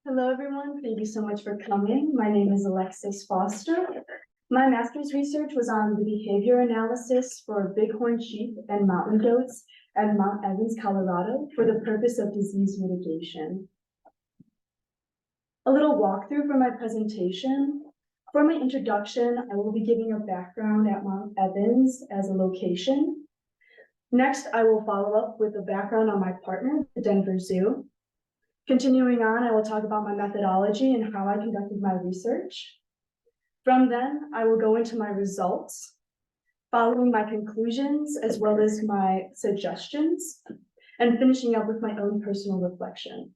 Hello, everyone. Thank you so much for coming. My name is Alexis Foster. My master's research was on the behavior analysis for bighorn sheep and mountain goats at Mount Evans, Colorado, for the purpose of disease mitigation. A little walkthrough for my presentation. For my introduction, I will be giving a background at Mount Evans as a location. Next, I will follow up with a background on my partner, the Denver Zoo. Continuing on, I will talk about my methodology and how I conducted my research. From then, I will go into my results, following my conclusions as well as my suggestions, and finishing up with my own personal reflection.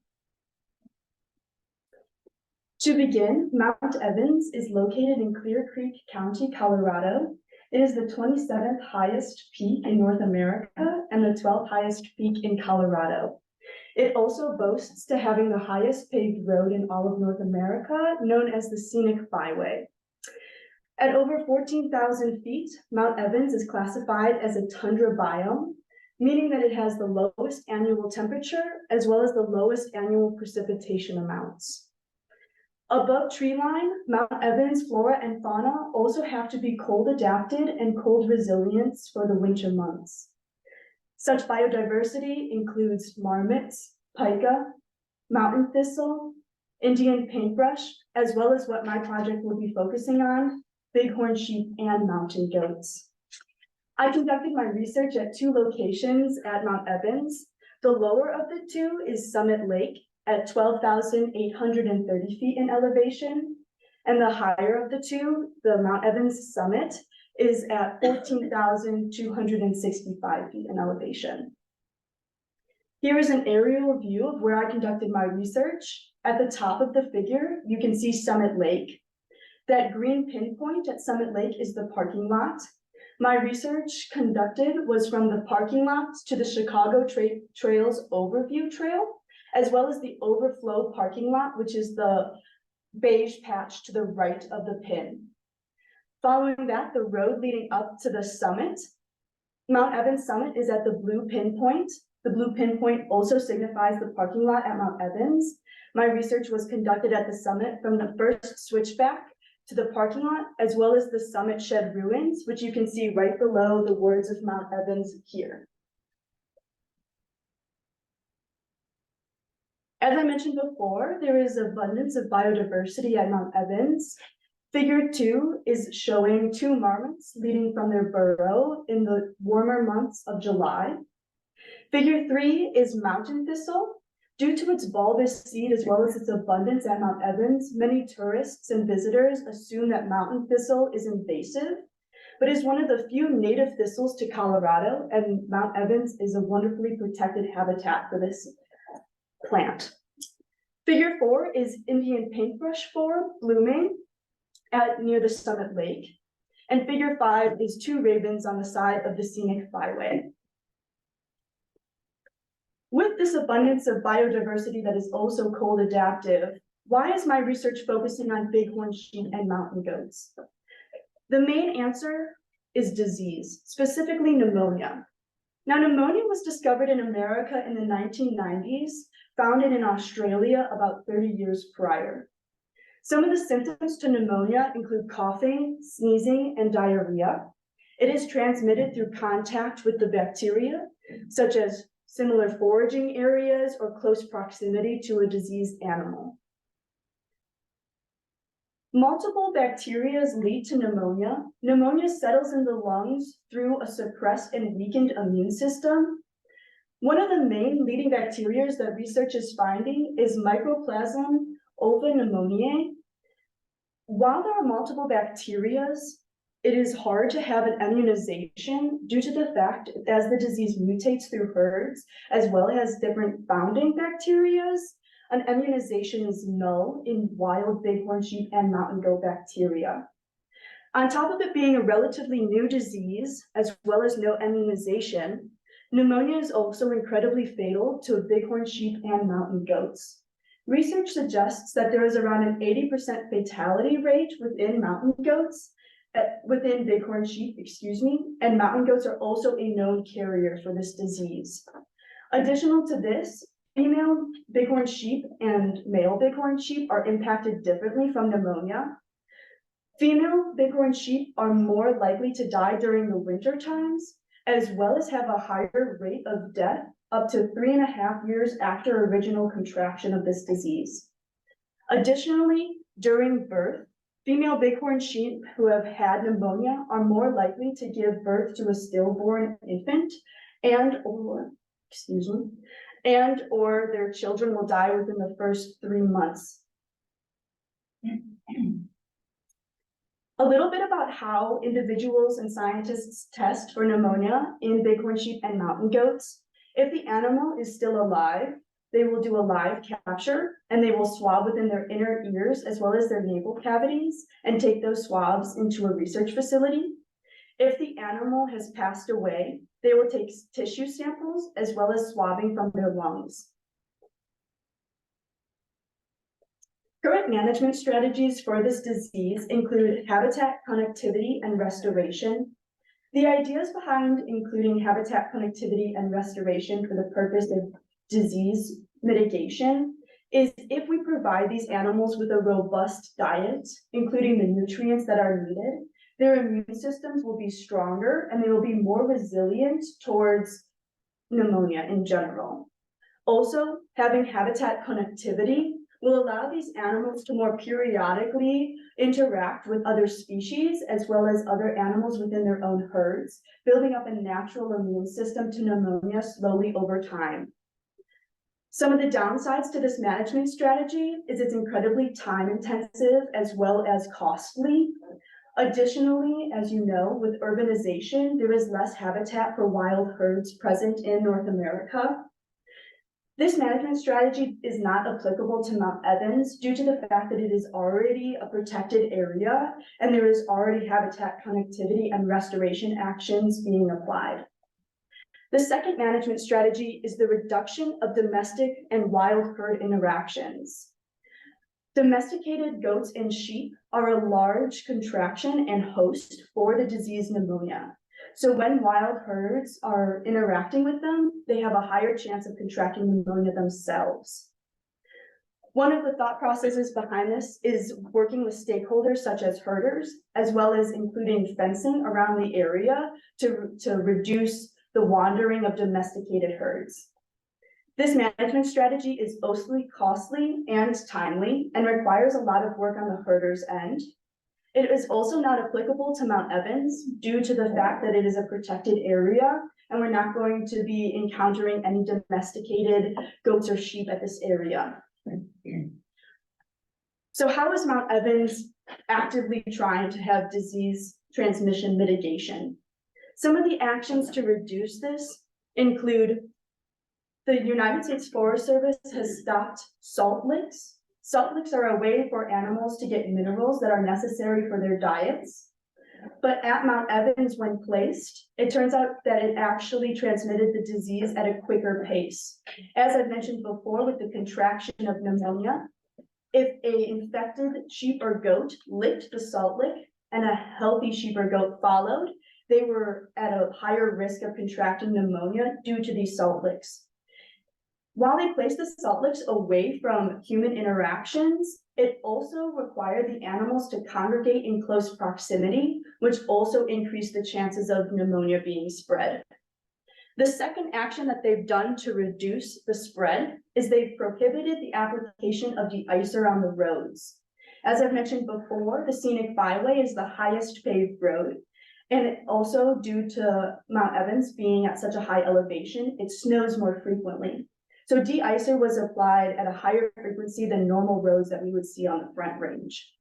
To begin, Mount Evans is located in Clear Creek County, Colorado. It is the 27th highest peak in North America and the 12th highest peak in Colorado. It also boasts to having the highest paved road in all of North America, known as the Scenic Byway. At over 14,000 feet, Mount Evans is classified as a tundra biome, meaning that it has the lowest annual temperature as well as the lowest annual precipitation amounts. Above tree line, Mount Evans flora and fauna also have to be cold adapted and cold resilient for the winter months. Such biodiversity includes marmots, pika, mountain thistle, Indian paintbrush, as well as what my project will be focusing on, bighorn sheep and mountain goats. I conducted my research at two locations at Mount Evans. The lower of the two is Summit Lake at 12,830 feet in elevation, and the higher of the two, the Mount Evans summit, is at 14,265 feet in elevation. Here is an aerial view of where I conducted my research. At the top of the figure, you can see Summit Lake. That green pinpoint at Summit Lake is the parking lot. My research conducted was from the parking lot to the Chicago Trails Overview Trail, as well as the overflow parking lot, which is the beige patch to the right of the pin. Following that, the road leading up to the summit, Mount Evans summit, is at the blue pinpoint. The blue pinpoint also signifies the parking lot at Mount Evans. My research was conducted at the summit from the first switchback to the parking lot, as well as the summit shed ruins, which you can see right below the words of Mount Evans here. As I mentioned before, there is abundance of biodiversity at Mount Evans. Figure 2 is showing two marmots leading from their burrow in the warmer months of July. Figure 3 is mountain thistle. Due to its bulbous seed as well as its abundance at Mount Evans, many tourists and visitors assume that mountain thistle is invasive, but is one of the few native thistles to Colorado, and Mount Evans is a wonderfully protected habitat for this plant. Figure 4 is Indian paintbrush form blooming near the Summit Lake. And figure 5 is two ravens on the side of the Scenic Byway. With this abundance of biodiversity that is also cold adaptive, why is my research focusing on bighorn sheep and mountain goats? The main answer is disease, specifically pneumonia. Now, pneumonia was discovered in America in the 1990s, founded in Australia about 30 years prior. Some of the symptoms to pneumonia include coughing, sneezing, and diarrhea. It is transmitted through contact with the bacteria, such as similar foraging areas or close proximity to a diseased animal. Multiple bacteria lead to pneumonia. Pneumonia settles in the lungs through a suppressed and weakened immune system. One of the main leading bacteria that research is finding is Mycoplasma pneumoniae. While there are multiple bacteria, it is hard to have an immunization due to the fact as the disease mutates through herds, as well as different founding bacteria, an immunization is null in wild bighorn sheep and mountain goat bacteria. On top of it being a relatively new disease, as well as no immunization, pneumonia is also incredibly fatal to bighorn sheep and mountain goats. Research suggests that there is around an 80% fatality rate within mountain goats, within bighorn sheep, and mountain goats are also a known carrier for this disease. Additional to this, Female bighorn sheep and male bighorn sheep are impacted differently from pneumonia. Female bighorn sheep are more likely to die during the winter times, as well as have a higher rate of death up to 3.5 years after original contraction of this disease. Additionally, during birth, female bighorn sheep who have had pneumonia are more likely to give birth to a stillborn infant or their children will die within the first 3 months. A little bit about how individuals and scientists test for pneumonia in bighorn sheep and mountain goats. If the animal is still alive, they will do a live capture and they will swab within their inner ears as well as their nasal cavities and take those swabs into a research facility. If the animal has passed away, they will take tissue samples as well as swabbing from their lungs. Current management strategies for this disease include habitat connectivity and restoration. The ideas behind including habitat connectivity and restoration for the purpose of disease mitigation is if we provide these animals with a robust diet, including the nutrients that are needed, their immune systems will be stronger and they will be more resilient towards pneumonia in general. Also, having habitat connectivity will allow these animals to more periodically interact with other species as well as other animals within their own herds, building up a natural immune system to pneumonia slowly over time. Some of the downsides to this management strategy is it's incredibly time intensive as well as costly. Additionally, as you know, with urbanization, there is less habitat for wild herds present in North America. This management strategy is not applicable to Mount Evans due to the fact that it is already a protected area and there is already habitat connectivity and restoration actions being applied. The second management strategy is the reduction of domestic and wild herd interactions. Domesticated goats and sheep are a large contraction and host for the disease pneumonia. So when wild herds are interacting with them, they have a higher chance of contracting pneumonia themselves. One of the thought processes behind this is working with stakeholders such as herders, as well as including fencing around the area to reduce the wandering of domesticated herds. This management strategy is mostly costly and timely and requires a lot of work on the herder's end. It is also not applicable to Mount Evans due to the fact that it is a protected area and we're not going to be encountering any domesticated goats or sheep at this area. So how is Mount Evans actively trying to have disease transmission mitigation? Some of the actions to reduce this include the United States Forest Service has stopped salt licks. Salt licks are a way for animals to get minerals that are necessary for their diets. But at Mount Evans, when placed, it turns out that it actually transmitted the disease at a quicker pace. As I've mentioned before with the contraction of pneumonia, if an infected sheep or goat licked the salt lick and a healthy sheep or goat followed, they were at a higher risk of contracting pneumonia due to these salt licks. While they placed the salt licks away from human interactions, it also required the animals to congregate in close proximity, which also increased the chances of pneumonia being spread. The second action that they've done to reduce the spread is they've prohibited the application of de-icer on the roads. As I've mentioned before, the scenic byway is the highest paved road. And also due to Mount Evans being at such a high elevation, it snows more frequently. So de-icer was applied at a higher frequency than normal roads that we would see on the Front Range.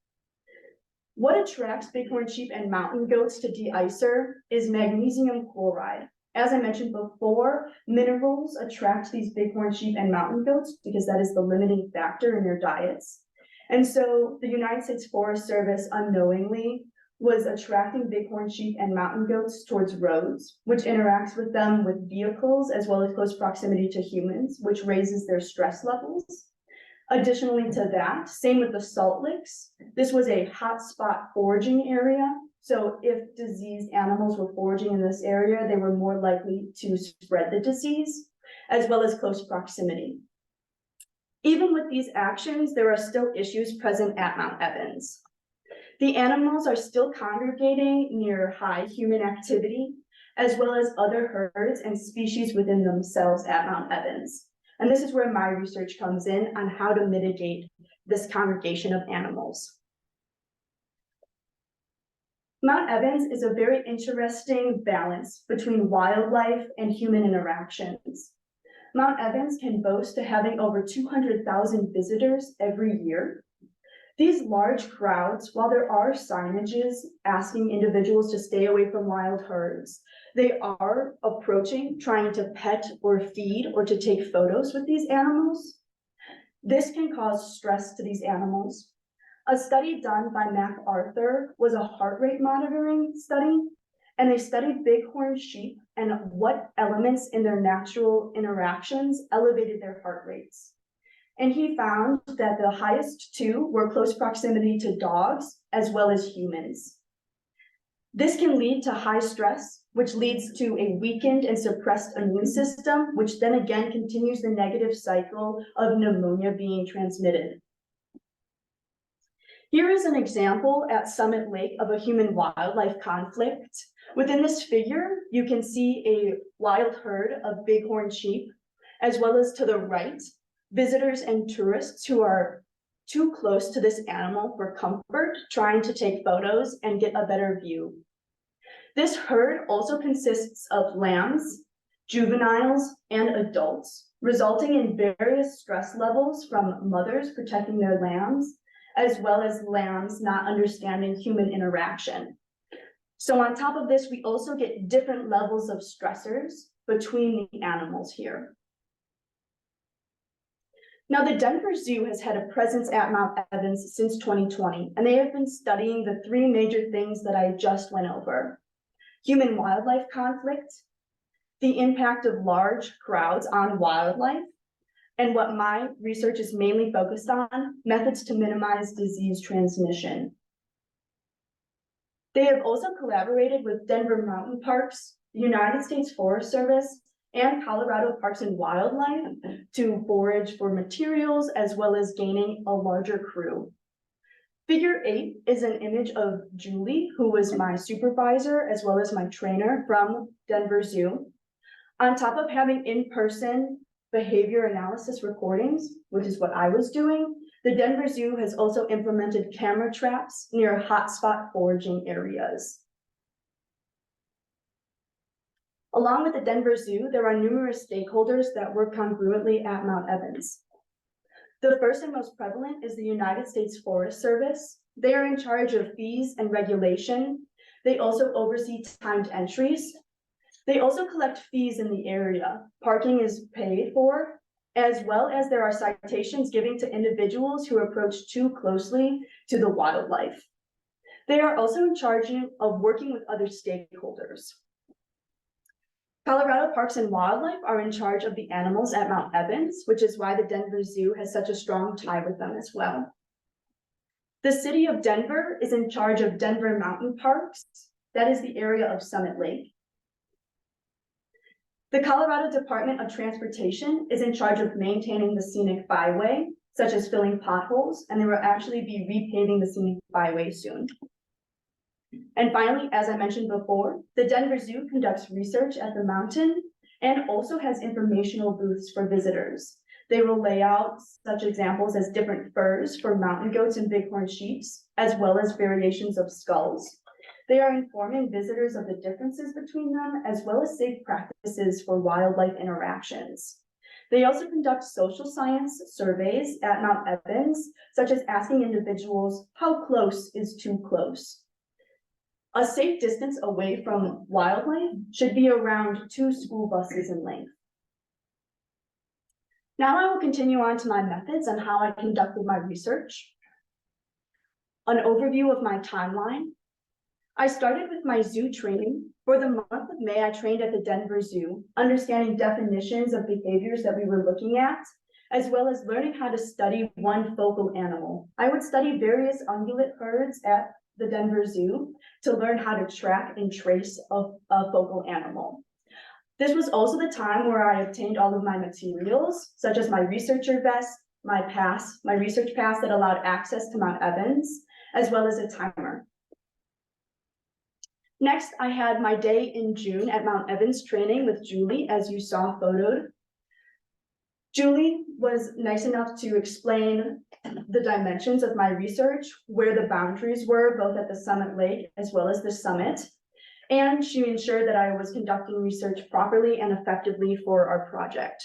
What attracts bighorn sheep and mountain goats to de-icer is magnesium chloride. As I mentioned before, minerals attract these bighorn sheep and mountain goats because that is the limiting factor in their diets. And so the United States Forest Service unknowingly was attracting bighorn sheep and mountain goats towards roads, which interacts with them with vehicles as well as close proximity to humans, which raises their stress levels. Additionally to that, same with the salt licks. This was a hotspot foraging area. So if diseased animals were foraging in this area, they were more likely to spread the disease, as well as close proximity. Even with these actions, there are still issues present at Mount Evans. The animals are still congregating near high human activity, as well as other herds and species within themselves at Mount Evans. And this is where my research comes in on how to mitigate this congregation of animals. Mount Evans is a very interesting balance between wildlife and human interactions. Mount Evans can boast to having over 200,000 visitors every year. These large crowds, while there are signages asking individuals to stay away from wild herds, they are approaching, trying to pet or feed or to take photos with these animals. This can cause stress to these animals. A study done by MacArthur was a heart rate monitoring study, and they studied bighorn sheep and what elements in their natural interactions elevated their heart rates. And he found that the highest two were close proximity to dogs as well as humans. This can lead to high stress, which leads to a weakened and suppressed immune system, which then again continues the negative cycle of pneumonia being transmitted. Here is an example at Summit Lake of a human-wildlife conflict. Within this figure, you can see a wild herd of bighorn sheep, as well as to the right, visitors and tourists who are too close to this animal for comfort, trying to take photos and get a better view. This herd also consists of lambs, juveniles, and adults, resulting in various stress levels from mothers protecting their lambs, as well as lambs not understanding human interaction. So on top of this, we also get different levels of stressors between the animals here. Now, the Denver Zoo has had a presence at Mount Evans since 2020, and they have been studying the three major things that I just went over: human-wildlife conflict, the impact of large crowds on wildlife, and what my research is mainly focused on, methods to minimize disease transmission. They have also collaborated with Denver Mountain Parks, the United States Forest Service, and Colorado Parks and Wildlife to forage for materials, as well as gaining a larger crew. Figure 8 is an image of Julie, who was my supervisor, as well as my trainer from Denver Zoo. On top of having in-person behavior analysis recordings, which is what I was doing, the Denver Zoo has also implemented camera traps near hotspot foraging areas. Along with the Denver Zoo, there are numerous stakeholders that work congruently at Mount Evans. The first and most prevalent is the United States Forest Service. They are in charge of fees and regulation. They also oversee timed entries. They also collect fees in the area. Parking is paid for, as well as there are citations given to individuals who approach too closely to the wildlife. They are also in charge of working with other stakeholders. Colorado Parks and Wildlife are in charge of the animals at Mount Evans, which is why the Denver Zoo has such a strong tie with them as well. The city of Denver is in charge of Denver Mountain Parks. That is the area of Summit Lake. The Colorado Department of Transportation is in charge of maintaining the scenic byway, such as filling potholes, and they will actually be repaving the scenic byway soon. And finally, as I mentioned before, the Denver Zoo conducts research at the mountain and also has informational booths for visitors. They will lay out such examples as different furs for mountain goats and bighorn sheep, as well as variations of skulls. They are informing visitors of the differences between them, as well as safe practices for wildlife interactions. They also conduct social science surveys at Mount Evans, such as asking individuals, how close is too close? A safe distance away from wildlife should be around 2 school buses in length. Now I will continue on to my methods and how I conducted my research. An overview of my timeline. I started with my zoo training. For the month of May, I trained at the Denver Zoo, understanding definitions of behaviors that we were looking at, as well as learning how to study one focal animal. I would study various ungulate herds at the Denver Zoo to learn how to track and trace a focal animal. This was also the time where I obtained all of my materials, such as my researcher vest, my pass, my research pass that allowed access to Mount Evans, as well as a timer. Next, I had my day in June at Mount Evans training with Julie, as you saw photoed. Julie was nice enough to explain the dimensions of my research, where the boundaries were, both at the Summit Lake as well as the summit. And she ensured that I was conducting research properly and effectively for our project.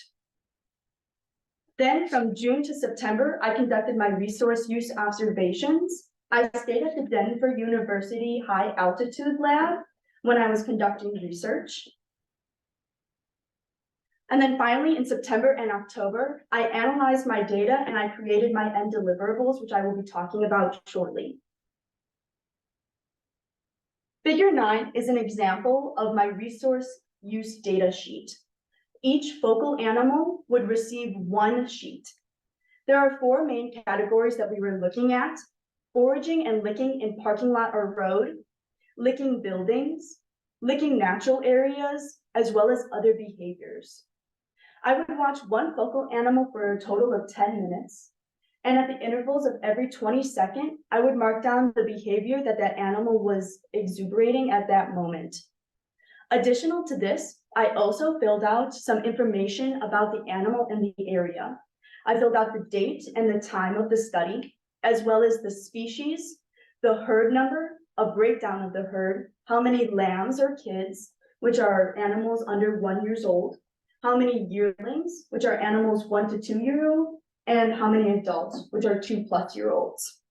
Then from June to September, I conducted my resource use observations. I stayed at the Denver University High Altitude Lab when I was conducting research. And then finally, in September and October, I analyzed my data and I created my end deliverables, which I will be talking about shortly. Figure 9 is an example of my resource use data sheet. Each focal animal would receive one sheet. There are 4 main categories that we were looking at: foraging and licking in parking lot or road, licking buildings, licking natural areas, as well as other behaviors. I would watch one focal animal for a total of 10 minutes. And at the intervals of every 22nd, I would mark down the behavior that that animal was exuberating at that moment. Additional to this, I also filled out some information about the animal and the area. I filled out the date and the time of the study, as well as the species, the herd number, a breakdown of the herd, how many lambs or kids, which are animals under 1 year old, how many yearlings, which are animals 1 to 2 year old, and how many adults, which are 2+ year olds.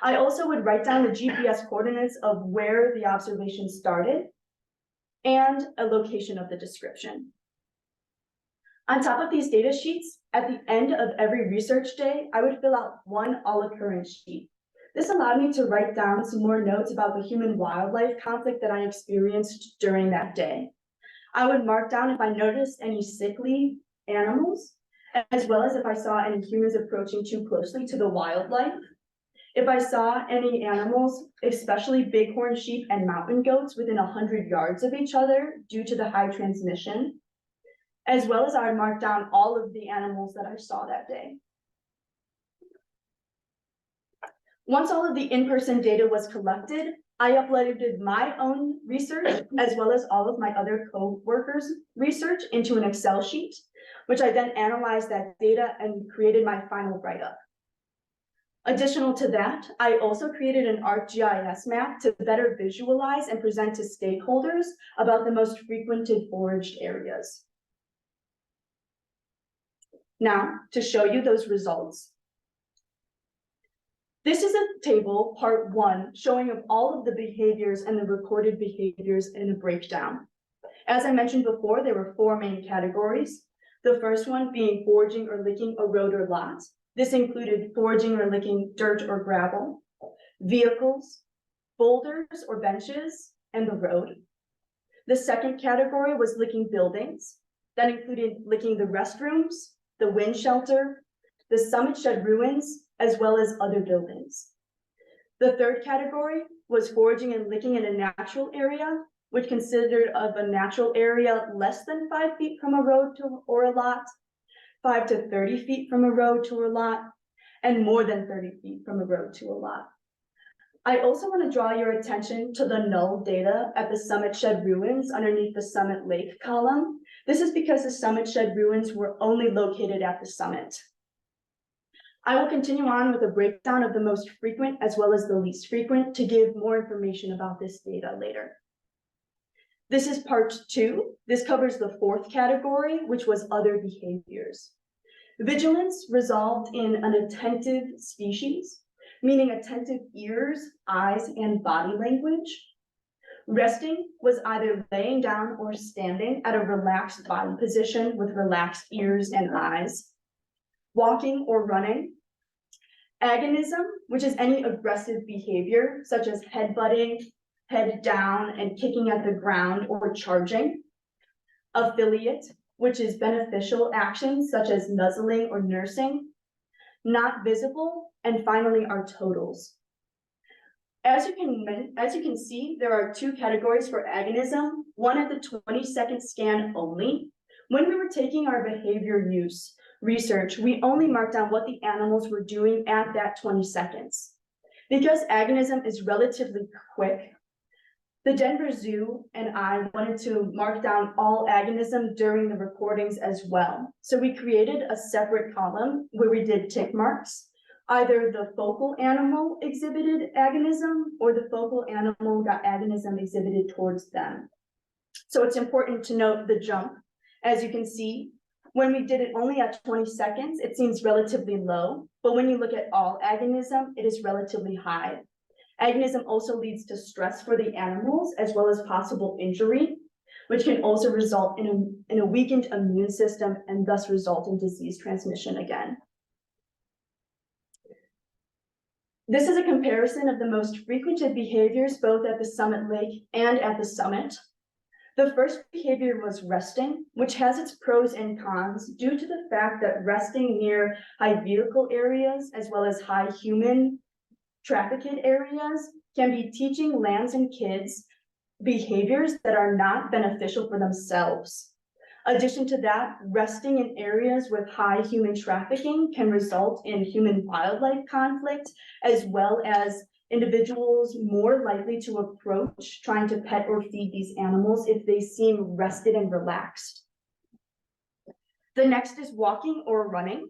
I also would write down the GPS coordinates of where the observation started and a location of the description. On top of these data sheets, at the end of every research day, I would fill out one all-occurrence sheet. This allowed me to write down some more notes about the human-wildlife conflict that I experienced during that day. I would mark down if I noticed any sickly animals, as well as if I saw any humans approaching too closely to the wildlife. If I saw any animals, especially bighorn sheep and mountain goats, within 100 yards of each other due to the high transmission, as well as I would mark down all of the animals that I saw that day. Once all of the in-person data was collected, I uploaded my own research as well as all of my other co-workers' research into an Excel sheet, which I then analyzed that data and created my final write-up. Additional to that, I also created an ArcGIS map to better visualize and present to stakeholders about the most frequented foraged areas. Now, to show you those results. This is a table, part 1, showing of all of the behaviors and the recorded behaviors in a breakdown. As I mentioned before, there were 4 main categories. The first one being foraging or licking a road or lot. This included foraging or licking dirt or gravel, vehicles, boulders or benches, and the road. The second category was licking buildings. That included licking the restrooms, the wind shelter, the summit shed ruins, as well as other buildings. The third category was foraging and licking in a natural area, which consisted of a natural area less than 5 feet from a road or a lot, 5 to 30 feet from a road to a lot, and more than 30 feet from a road to a lot. I also want to draw your attention to the null data at the summit shed ruins underneath the Summit Lake column. This is because the summit shed ruins were only located at the summit. I will continue on with a breakdown of the most frequent as well as the least frequent to give more information about this data later. This is part 2. This covers the 4th category, which was other behaviors. Vigilance resolved in an attentive species, meaning attentive ears, eyes, and body language. Resting was either laying down or standing at a relaxed body position with relaxed ears and eyes. Walking or running. Agonism, which is any aggressive behavior, such as headbutting, head down, and kicking at the ground or charging. Affiliate, which is beneficial actions such as nuzzling or nursing. Not visible, and finally our totals. As you can see, there are 2 categories for agonism, one at the 20-second scan only. When we were taking our behavior use, research, we only marked down what the animals were doing at that 20 seconds. Because agonism is relatively quick, the Denver Zoo and I wanted to mark down all agonism during the recordings as well. So we created a separate column where we did tick marks. Either the focal animal exhibited agonism or the focal animal got agonism exhibited towards them. So it's important to note the jump. As you can see, when we did it only at 20 seconds, it seems relatively low, but when you look at all agonism, it is relatively high. Agonism also leads to stress for the animals as well as possible injury, which can also result in a weakened immune system and thus result in disease transmission again. This is a comparison of the most frequented behaviors both at the Summit Lake and at the summit. The first behavior was resting, which has its pros and cons due to the fact that resting near high vehicle areas as well as high human trafficked areas can be teaching lambs and kids behaviors that are not beneficial for themselves. Addition to that, resting in areas with high human trafficking can result in human-wildlife conflict, as well as individuals more likely to approach trying to pet or feed these animals if they seem rested and relaxed. The next is walking or running.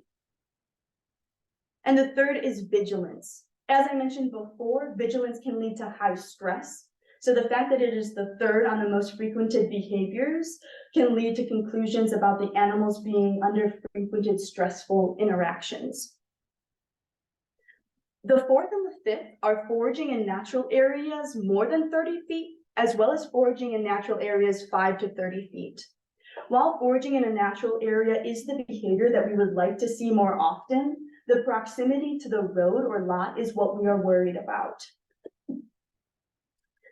And the third is vigilance. As I mentioned before, vigilance can lead to high stress. So the fact that it is the third on the most frequented behaviors can lead to conclusions about the animals being under frequented stressful interactions. The fourth and the fifth are foraging in natural areas more than 30 feet, as well as foraging in natural areas 5 to 30 feet. While foraging in a natural area is the behavior that we would like to see more often, the proximity to the road or lot is what we are worried about.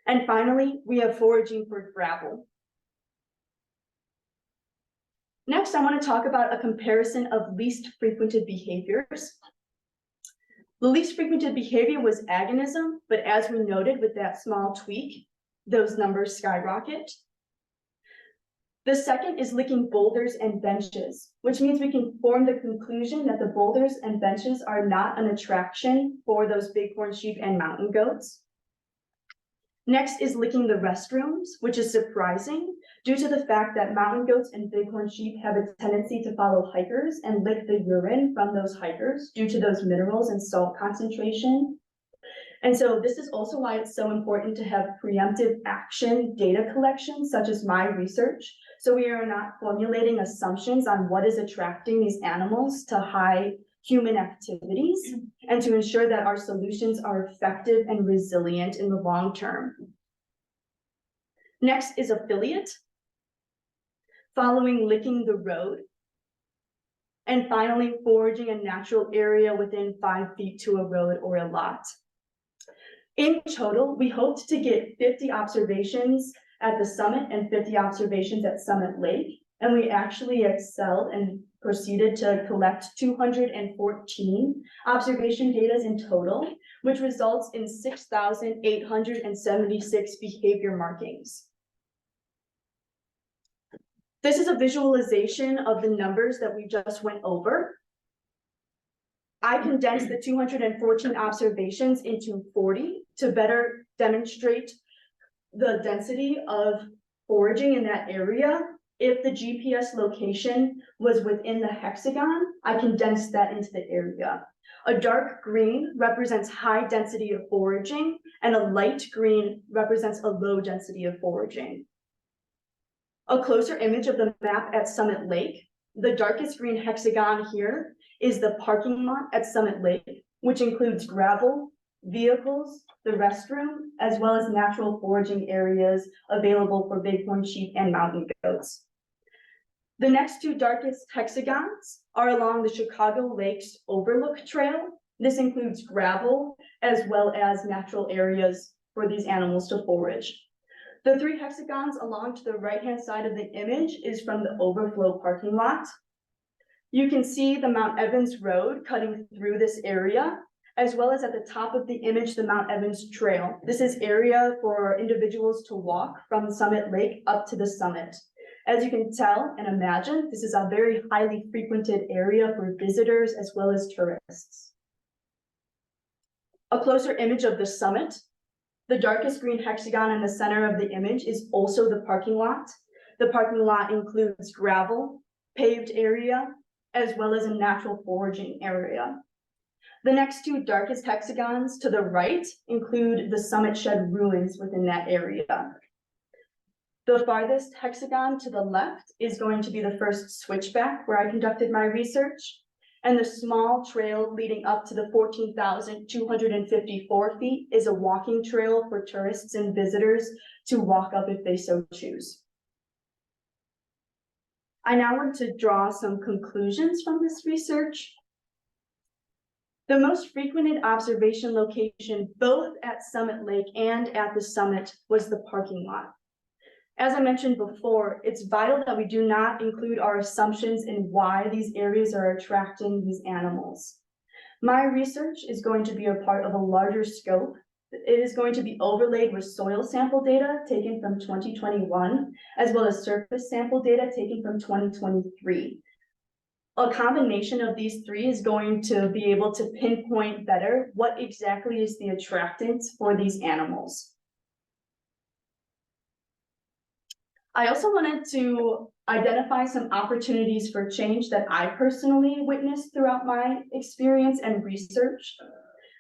And finally, we have foraging for gravel. Next, I want to talk about a comparison of least frequented behaviors. The least frequented behavior was agonism, but as we noted with that small tweak, those numbers skyrocket. The second is licking boulders and benches, which means we can form the conclusion that the boulders and benches are not an attraction for those bighorn sheep and mountain goats. Next is licking the restrooms, which is surprising due to the fact that mountain goats and bighorn sheep have a tendency to follow hikers and lick the urine from those hikers due to those minerals and salt concentration. And so this is also why it's so important to have preemptive action data collection, such as my research. So we are not formulating assumptions on what is attracting these animals to high human activities, and to ensure that our solutions are effective and resilient in the long term. Next is affiliate, following licking the road, and finally foraging a natural area within 5 feet to a road or a lot. In total, we hoped to get 50 observations at the summit and 50 observations at Summit Lake, and we actually excelled and proceeded to collect 214 observation data in total, which results in 6,876 behavior markings. This is a visualization of the numbers that we just went over. I condensed the 214 observations into 40 to better demonstrate the density of foraging in that area. If the GPS location was within the hexagon, I condensed that into the area. A dark green represents high density of foraging, and a light green represents a low density of foraging. A closer image of the map at Summit Lake. The darkest green hexagon here is the parking lot at Summit Lake, which includes gravel, vehicles, the restroom, as well as natural foraging areas available for bighorn sheep and mountain goats. The next two darkest hexagons are along the Chicago Lakes Overlook Trail. This includes gravel as well as natural areas for these animals to forage. The three hexagons along to the right-hand side of the image is from the overflow parking lot. You can see the Mount Evans Road cutting through this area, as well as at the top of the image, the Mount Evans Trail. This is area for individuals to walk from Summit Lake up to the summit. As you can tell and imagine, this is a very highly frequented area for visitors as well as tourists. A closer image of the summit. The darkest green hexagon in the center of the image is also the parking lot. The parking lot includes gravel, paved area, as well as a natural foraging area. The next two darkest hexagons to the right include the summit shed ruins within that area. The farthest hexagon to the left is going to be the first switchback where I conducted my research, and the small trail leading up to the 14,254 feet is a walking trail for tourists and visitors to walk up if they so choose. I now want to draw some conclusions from this research. The most frequented observation location, both at Summit Lake and at the summit, was the parking lot. As I mentioned before, it's vital that we do not include our assumptions in why these areas are attracting these animals. My research is going to be a part of a larger scope. It is going to be overlaid with soil sample data taken from 2021, as well as surface sample data taken from 2023. A combination of these three is going to be able to pinpoint better what exactly is the attractant for these animals. I also wanted to identify some opportunities for change that I personally witnessed throughout my experience and research.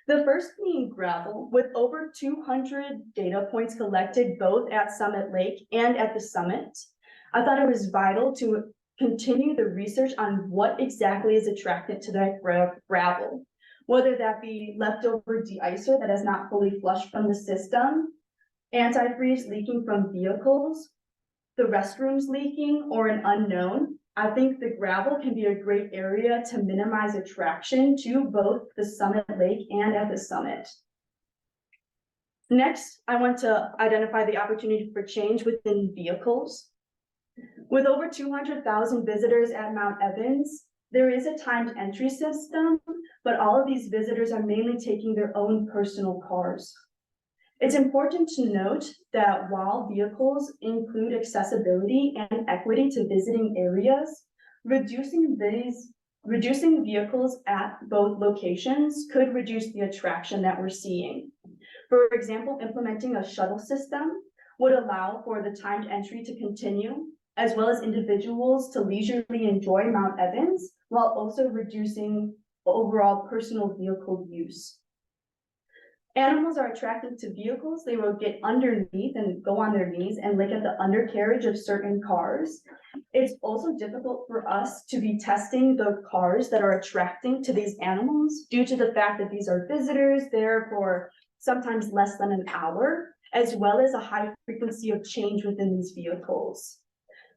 The first being gravel. With over 200 data points collected both at Summit Lake and at the summit, I thought it was vital to continue the research on what exactly is attractant to that gravel, whether that be leftover de-icer that has not fully flushed from the system, antifreeze leaking from vehicles, the restrooms leaking, or an unknown. I think the gravel can be a great area to minimize attraction to both the Summit Lake and at the summit. Next, I want to identify the opportunity for change within vehicles. With over 200,000 visitors at Mount Evans, there is a timed entry system, but all of these visitors are mainly taking their own personal cars. It's important to note that while vehicles include accessibility and equity to visiting areas, reducing vehicles at both locations could reduce the attraction that we're seeing. For example, implementing a shuttle system would allow for the timed entry to continue, as well as individuals to leisurely enjoy Mount Evans, while also reducing overall personal vehicle use. Animals are attracted to vehicles. They will get underneath and go on their knees and lick at the undercarriage of certain cars. It's also difficult for us to be testing the cars that are attracting to these animals due to the fact that these are visitors there for sometimes less than an hour, as well as a high frequency of change within these vehicles.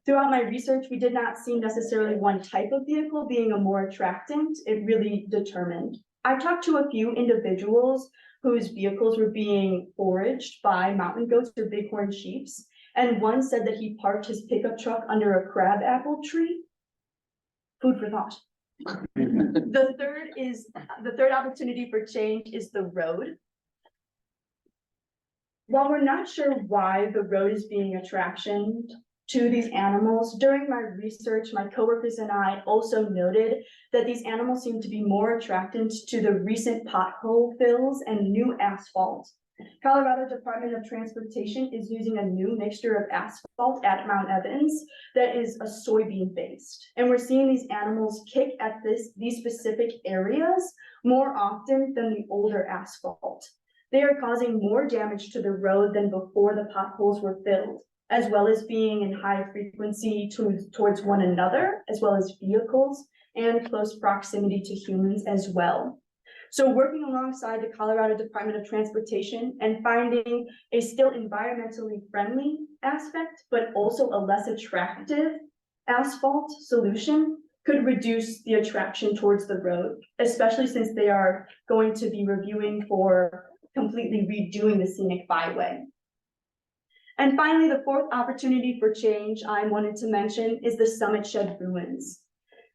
Throughout my research, we did not see necessarily one type of vehicle being a more attractant. It really determined. I talked to a few individuals whose vehicles were being foraged by mountain goats or bighorn sheep, and one said that he parked his pickup truck under a crabapple tree. Food for thought. The third opportunity for change is the road. While we're not sure why the road is being attraction to these animals, during my research, my coworkers and I also noted that these animals seem to be more attractant to the recent pothole fills and new asphalt. Colorado Department of Transportation is using a new mixture of asphalt at Mount Evans that is a soybean based. And we're seeing these animals kick at these specific areas more often than the older asphalt. They are causing more damage to the road than before the potholes were filled, as well as being in high frequency towards one another, as well as vehicles, and close proximity to humans as well. So working alongside the Colorado Department of Transportation and finding a still environmentally friendly aspect, but also a less attractive asphalt solution could reduce the attraction towards the road, especially since they are going to be reviewing for completely redoing the scenic byway. And finally, the fourth opportunity for change I wanted to mention is the Summit Shed ruins.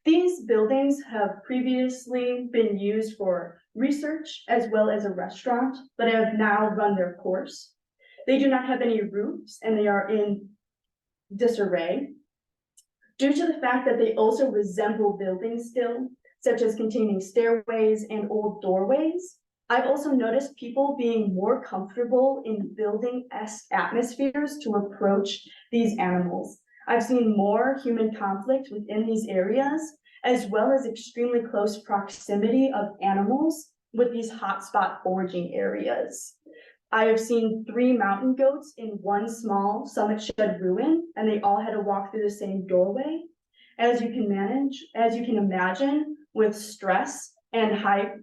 These buildings have previously been used for research as well as a restaurant, but have now run their course. They do not have any roofs and they are in disarray. Due to the fact that they also resemble buildings still, such as containing stairways and old doorways, I've also noticed people being more comfortable in building-esque atmospheres to approach these animals. I've seen more human conflict within these areas, as well as extremely close proximity of animals with these hotspot foraging areas. I have seen 3 mountain goats in one small summit shed ruin, and they all had to walk through the same doorway. As you can imagine, with stress and high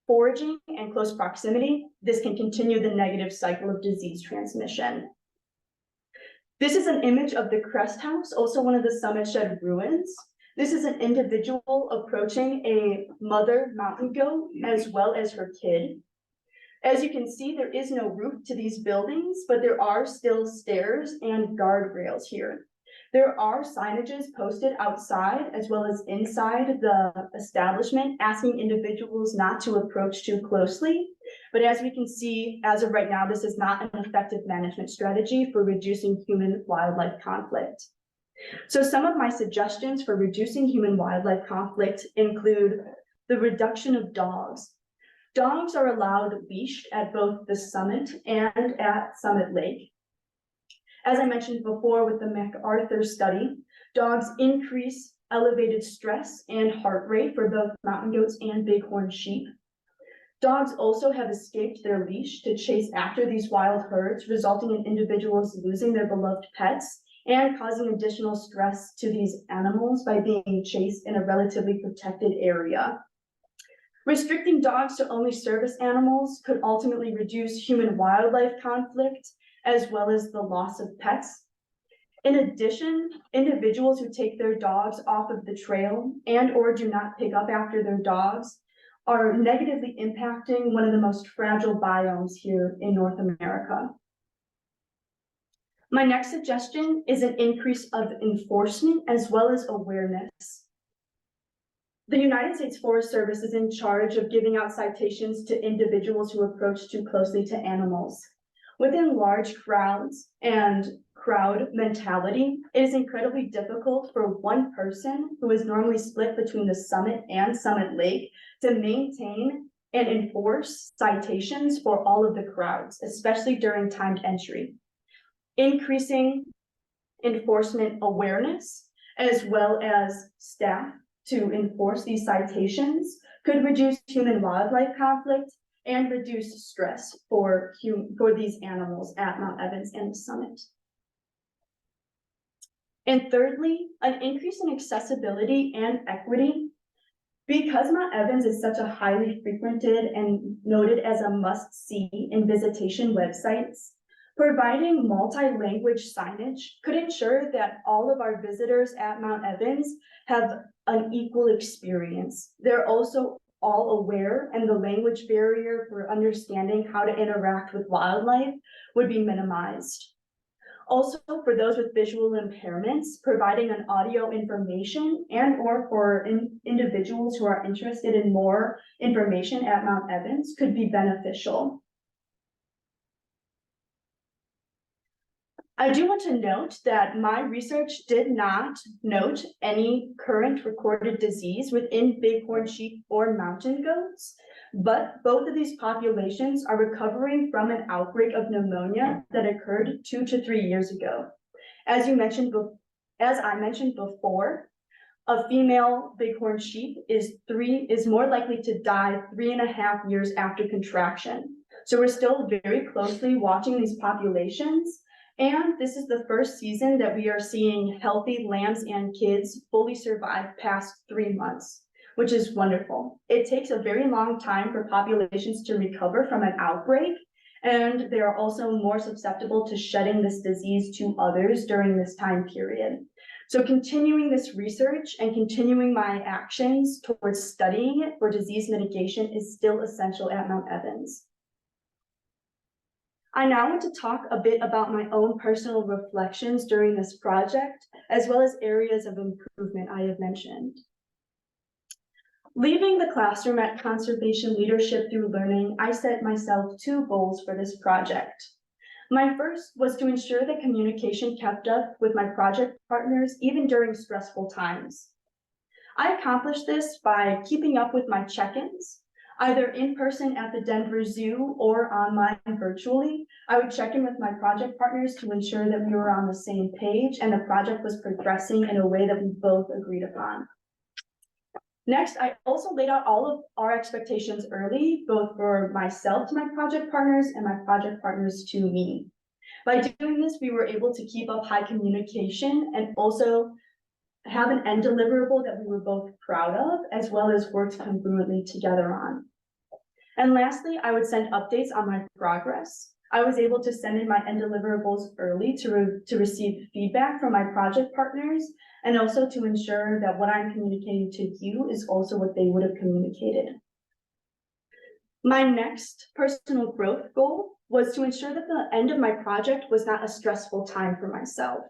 foraging and close proximity, this can continue the negative cycle of disease transmission. This is an image of the Crest House, also one of the summit shed ruins. This is an individual approaching a mother mountain goat as well as her kid. As you can see, there is no roof to these buildings, but there are still stairs and guardrails here. There are signages posted outside as well as inside the establishment asking individuals not to approach too closely. But as we can see, as of right now, this is not an effective management strategy for reducing human-wildlife conflict. So some of my suggestions for reducing human-wildlife conflict include the reduction of dogs. Dogs are allowed leashed at both the summit and at Summit Lake. As I mentioned before with the MacArthur study, dogs increase elevated stress and heart rate for both mountain goats and bighorn sheep. Dogs also have escaped their leash to chase after these wild herds, resulting in individuals losing their beloved pets and causing additional stress to these animals by being chased in a relatively protected area. Restricting dogs to only service animals could ultimately reduce human-wildlife conflict, as well as the loss of pets. In addition, individuals who take their dogs off of the trail and/or do not pick up after their dogs are negatively impacting one of the most fragile biomes here in North America. My next suggestion is an increase of enforcement as well as awareness. The United States Forest Service is in charge of giving out citations to individuals who approach too closely to animals. Within large crowds and crowd mentality, it is incredibly difficult for one person who is normally split between the summit and Summit Lake to maintain and enforce citations for all of the crowds, especially during timed entry. Increasing enforcement awareness, as well as staff to enforce these citations, could reduce human-wildlife conflict and reduce stress for these animals at Mount Evans and the summit. And thirdly, an increase in accessibility and equity. Because Mount Evans is such a highly frequented and noted as a must-see in visitation websites, providing multi-language signage could ensure that all of our visitors at Mount Evans have an equal experience. They're also all aware, and the language barrier for understanding how to interact with wildlife would be minimized. Also, for those with visual impairments, providing an audio information and/or for individuals who are interested in more information at Mount Evans could be beneficial. I do want to note that my research did not note any current recorded disease within bighorn sheep or mountain goats, but both of these populations are recovering from an outbreak of pneumonia that occurred 2 to 3 years ago. As I mentioned before, a female bighorn sheep is more likely to die 3.5 years after contraction. So we're still very closely watching these populations. And this is the first season that we are seeing healthy lambs and kids fully survive past 3 months, which is wonderful. It takes a very long time for populations to recover from an outbreak, and they are also more susceptible to shedding this disease to others during this time period. So continuing this research and continuing my actions towards studying it for disease mitigation is still essential at Mount Evans. I now want to talk a bit about my own personal reflections during this project, as well as areas of improvement I have mentioned. Leaving the classroom at Conservation Leadership Through Learning, I set myself 2 goals for this project. My first was to ensure that communication kept up with my project partners even during stressful times. I accomplished this by keeping up with my check-ins, either in person at the Denver Zoo or online virtually. I would check in with my project partners to ensure that we were on the same page and the project was progressing in a way that we both agreed upon. Next, I also laid out all of our expectations early, both for myself to my project partners and my project partners to me. By doing this, we were able to keep up high communication and also have an end deliverable that we were both proud of, as well as worked congruently together on. And lastly, I would send updates on my progress. I was able to send in my end deliverables early to receive feedback from my project partners, and also to ensure that what I'm communicating to you is also what they would have communicated. My next personal growth goal was to ensure that the end of my project was not a stressful time for myself.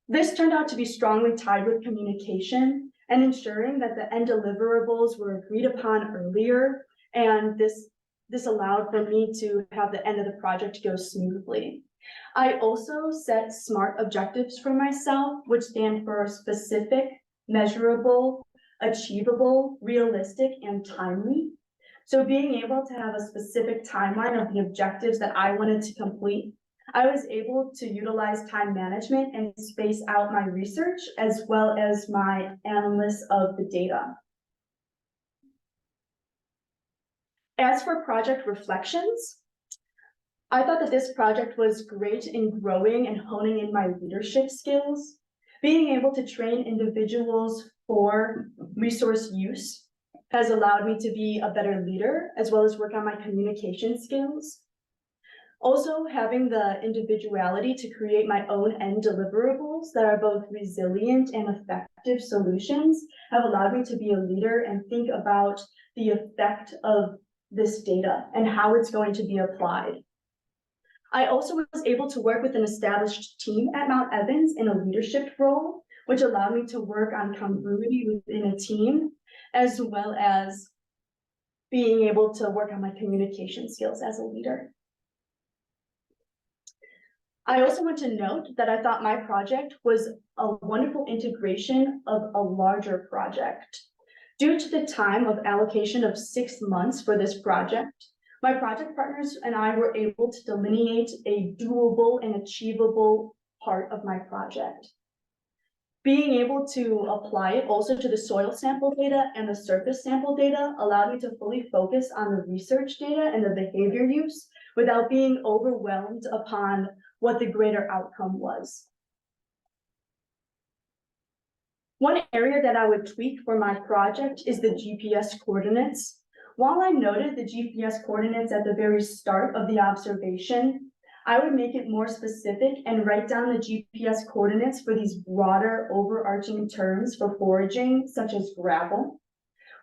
This turned out to be strongly tied with communication and ensuring that the end deliverables were agreed upon earlier, and this allowed for me to have the end of the project go smoothly. I also set SMART objectives for myself, which stand for specific, measurable, achievable, realistic, and timely. So being able to have a specific timeline of the objectives that I wanted to complete, I was able to utilize time management and space out my research as well as my analysis of the data. As for project reflections, I thought that this project was great in growing and honing in my leadership skills. Being able to train individuals for resource use has allowed me to be a better leader, as well as work on my communication skills. Also, having the individuality to create my own end deliverables that are both resilient and effective solutions have allowed me to be a leader and think about the effect of this data and how it's going to be applied. I also was able to work with an established team at Mount Evans in a leadership role, which allowed me to work on congruity within a team, as well as being able to work on my communication skills as a leader. I also want to note that I thought my project was a wonderful integration of a larger project. Due to the time of allocation of 6 months for this project, my project partners and I were able to delineate a doable and achievable part of my project. Being able to apply it also to the soil sample data and the surface sample data allowed me to fully focus on the research data and the behavior use without being overwhelmed upon what the greater outcome was. One area that I would tweak for my project is the GPS coordinates. While I noted the GPS coordinates at the very start of the observation, I would make it more specific and write down the GPS coordinates for these broader overarching terms for foraging, such as gravel.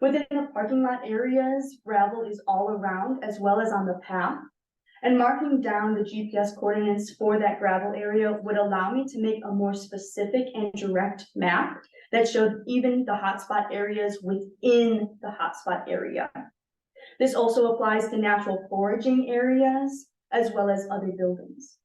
Within the parking lot areas, gravel is all around as well as on the path. And marking down the GPS coordinates for that gravel area would allow me to make a more specific and direct map that showed even the hotspot areas within the hotspot area. This also applies to natural foraging areas as well as other buildings.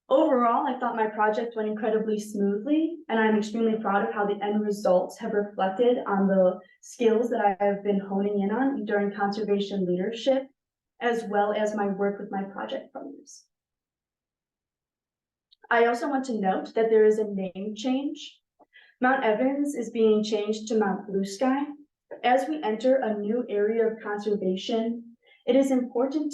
Overall, I thought my project went incredibly smoothly, and I'm extremely proud of how the end results have reflected on the skills that I have been honing in on during conservation leadership, as well as my work with my project partners. I also want to note that there is a name change. Mount Evans is being changed to Mount Blue Sky. As we enter a new area of conservation, it is important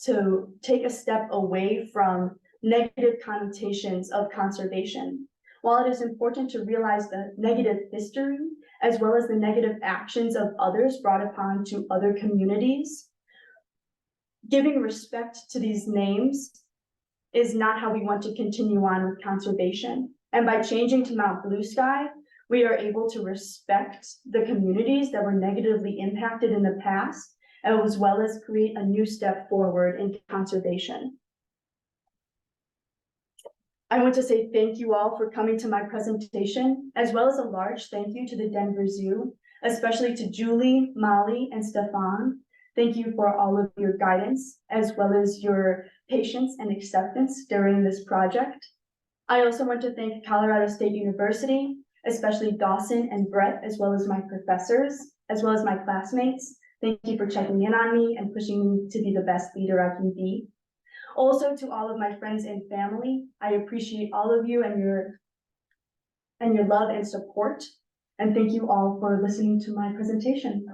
to take a step away from negative connotations of conservation. While it is important to realize the negative history, as well as the negative actions of others brought upon to other communities, giving respect to these names is not how we want to continue on with conservation. And by changing to Mount Blue Sky, we are able to respect the communities that were negatively impacted in the past, as well as create a new step forward in conservation. I want to say thank you all for coming to my presentation, as well as a large thank you to the Denver Zoo, especially to Julie, Molly, and Stefan. Thank you for all of your guidance, as well as your patience and acceptance during this project. I also want to thank Colorado State University, especially Dawson and Brett, as well as my professors, as well as my classmates. Thank you for checking in on me and pushing me to be the best leader I can be. Also, to all of my friends and family, I appreciate all of you and your love and support. And thank you all for listening to my presentation.